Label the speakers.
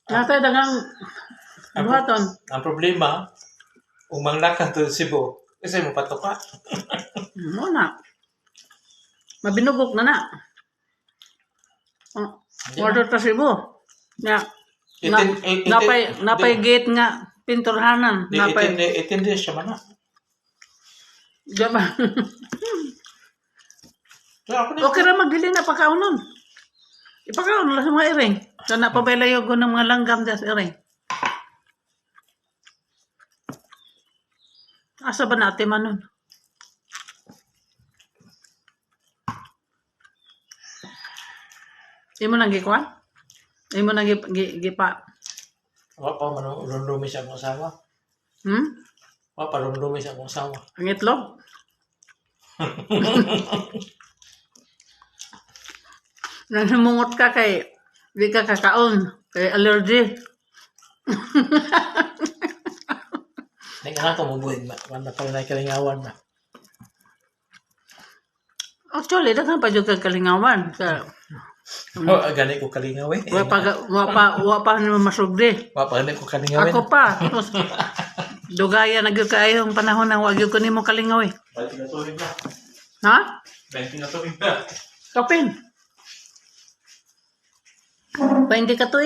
Speaker 1: Natay dagang buhaton.
Speaker 2: Ang problema, kung manglakad to Cebu, kasi mo patuka.
Speaker 1: Mo na. Mabinugok na na. Order ta Cebu. Ya. Napay gate nga pinturhanan. Napay.
Speaker 2: Itindi siya man na.
Speaker 1: Diba?
Speaker 2: So,
Speaker 1: Okay ra magdili na pakaunon. Ipakaon lang sa mga iring. So napabalayo ko ng mga langgam sa iring. Asa ba natin manon? Imo nang gikuan? Imo nang gipa?
Speaker 2: Wala pa marunumi siya akong asawa. Wala pa marunumi siya akong asawa.
Speaker 1: Ang itlog? Nanghimungot ka kay di ka kakaon. Kay allergy.
Speaker 2: Nagkakaroon ko mabuhin ba? Wala pa rin kalingawan ba?
Speaker 1: Actually, daghan pa jud kag kalingawan.
Speaker 2: Gani ko kalingaw eh.
Speaker 1: Wa pa naman masugdi.
Speaker 2: Wala pa rin ko kalingawin.
Speaker 1: Ako pa. Tapos, dugaya na gyud kaayo ang panahon nang wa gyud ko nimo kalingaw eh.
Speaker 2: 20 na tuwing na.
Speaker 1: Ha?
Speaker 2: 20 na tuwing na.
Speaker 1: Kapin. 20 ka to